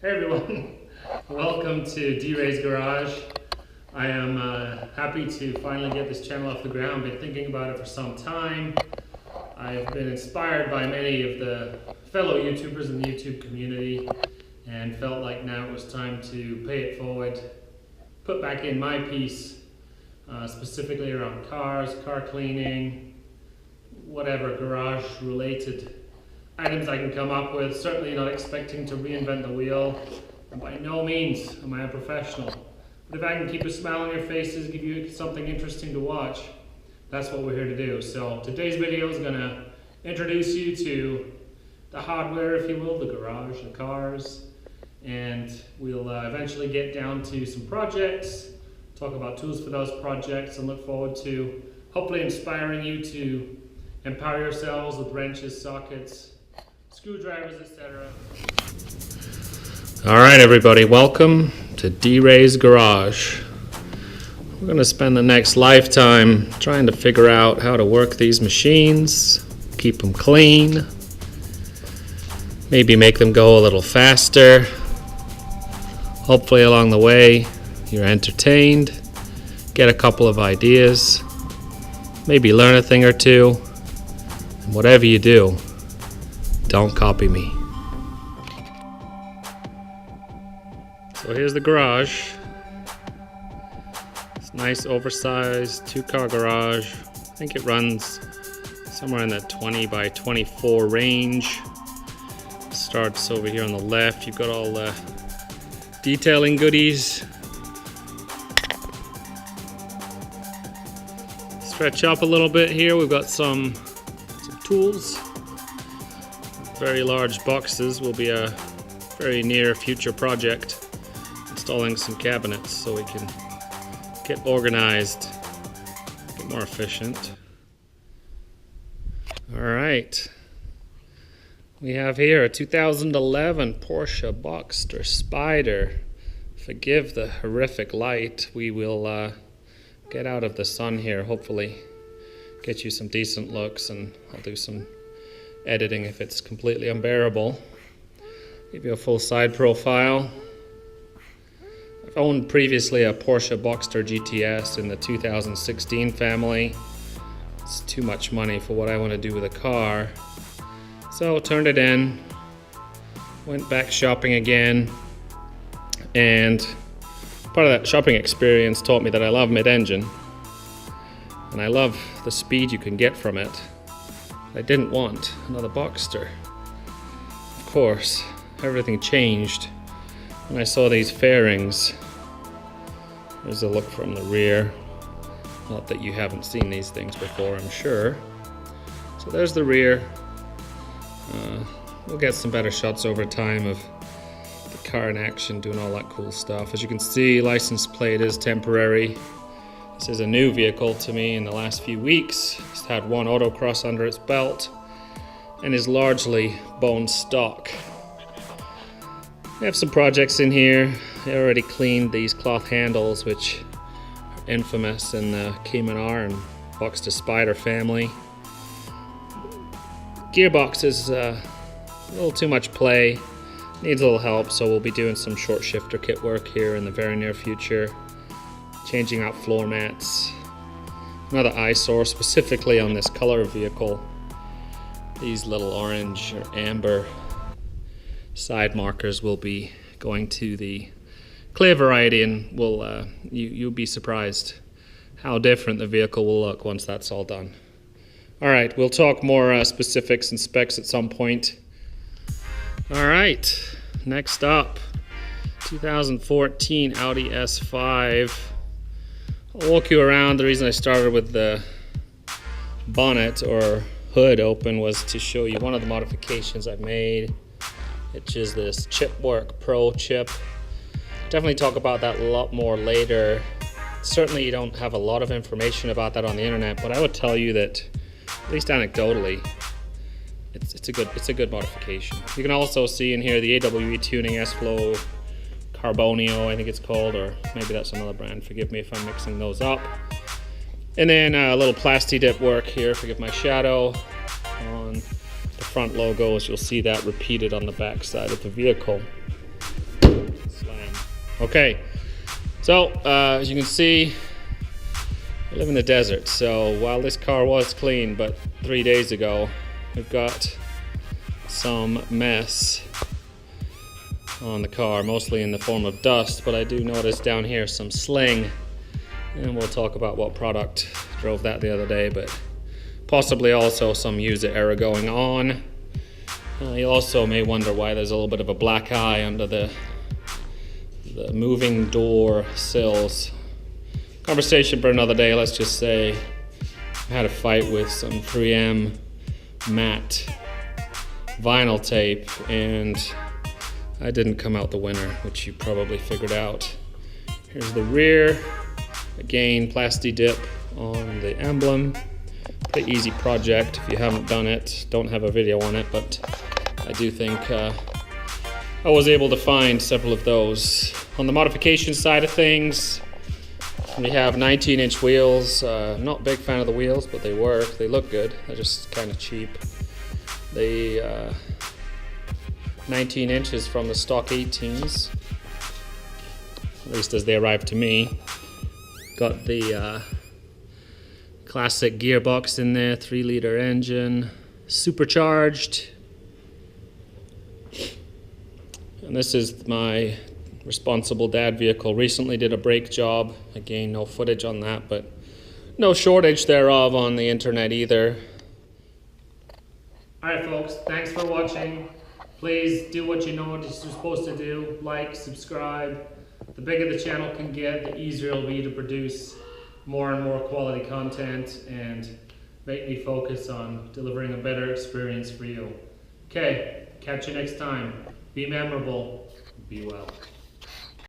Hey everyone, welcome to D-Ray's Garage. I am happy to finally get this channel off the ground. Been thinking about it for some time. I've been inspired by many of the fellow YouTubers in the YouTube community and felt like now it was time to pay it forward, put back in my piece, specifically around cars, car cleaning, whatever garage related items I can come up with. Certainly not expecting to reinvent the wheel. By no means am I a professional. But if I can keep a smile on your faces, give you something interesting to watch, that's what we're here to do. So today's video is going to introduce you to the hardware, if you will, the garage, the cars, and we'll eventually get down to some projects, talk about tools for those projects, and look forward to hopefully inspiring you to empower yourselves with wrenches, sockets, screwdrivers, etc. All right, everybody, welcome to D-Ray's Garage. We're going to spend the next lifetime trying to figure out how to work these machines, keep them clean, maybe make them go a little faster. Hopefully along the way you're entertained, get a couple of ideas, maybe learn a thing or two, and whatever you do, don't copy me. So here's the garage. It's a nice oversized 2-car garage. I think it runs somewhere in the 20 by 24 range. Starts over here on the left. You've got all the detailing goodies. Stretch up a little bit here. We've got some tools. Very large boxes will be a very near future project. Installing some cabinets so we can get organized, get more efficient. All right. We have here a 2011 Porsche Boxster Spider. Forgive the horrific light. We will get out of the sun here, hopefully get you some decent looks, and I'll do some editing if it's completely unbearable. Give you a full side profile. I've owned previously a Porsche Boxster GTS in the 2016 family. It's too much money for what I want to do with a car. So turned it in, went back shopping again, and part of that shopping experience taught me that I love mid-engine, and I love the speed you can get from it. I didn't want another Boxster. Of course, everything changed when I saw these fairings. There's a look from the rear. Not that you haven't seen these things before, I'm sure. So there's the rear. We'll get some better shots over time of the car in action doing all that cool stuff. As you can see, license plate is temporary. This is a new vehicle to me in the last few weeks. It's had one autocross under its belt and is largely bone stock. I have some projects in here. I already cleaned these cloth handles, which are infamous in the Cayman R and Boxster Spider family. Gearbox is a little too much play, needs a little help, so we'll be doing some short shifter kit work here in the very near future. Changing out floor mats. Another eyesore specifically on this color vehicle. These little orange or amber side markers will be going to the clear variety, and will you'll be surprised how different the vehicle will look once that's all done. All right, we'll talk more specifics and specs at some point. All right, next up, 2014 Audi S5. I'll walk you around. The reason I started with the bonnet or hood open was to show you one of the modifications I've made, which is this Chipwerke Pro chip. Definitely talk about that a lot more later. Certainly you don't have a lot of information about that on the internet, but I would tell you that, at least anecdotally, it's a good modification. You can also see in here the AWE tuning S-Flow Carbonio, I think it's called, or maybe that's another brand. Forgive me if I'm mixing those up. And then a little plasti dip work here. Forgive my shadow on the front logos. You'll see that repeated on the back side of the vehicle. Okay, so as you can see, I live in the desert, so while this car was clean, but 3 days ago, we've got some mess on the car, mostly in the form of dust, but I do notice down here some sling, and we'll talk about what product drove that the other day, but possibly also some user error going on. You also may wonder why there's a little bit of a black eye under the moving door sills. Conversation for another day. Let's just say I had a fight with some 3M matte vinyl tape and I didn't come out the winner, which you probably figured out. Here's the rear. Again, plasti dip on the emblem. Pretty easy project if you haven't done it. Don't have a video on it, but I do think I was able to find several of those. On the modification side of things, we have 19-inch wheels. Not a big fan of the wheels, but they work. They look good. They're just kind of cheap. The 19 inches from the stock 18s, at least as they arrived to me. Got the classic gearbox in there, 3-liter engine, supercharged. And this is my responsible dad vehicle. Recently did a brake job. Again, no footage on that, but no shortage thereof on the internet either. Alright folks, thanks for watching. Please do what you know what you're supposed to do. Like, subscribe. The bigger the channel can get, the easier it'll be to produce more and more quality content and make me focus on delivering a better experience for you. Okay, catch you next time. Be memorable. Be well.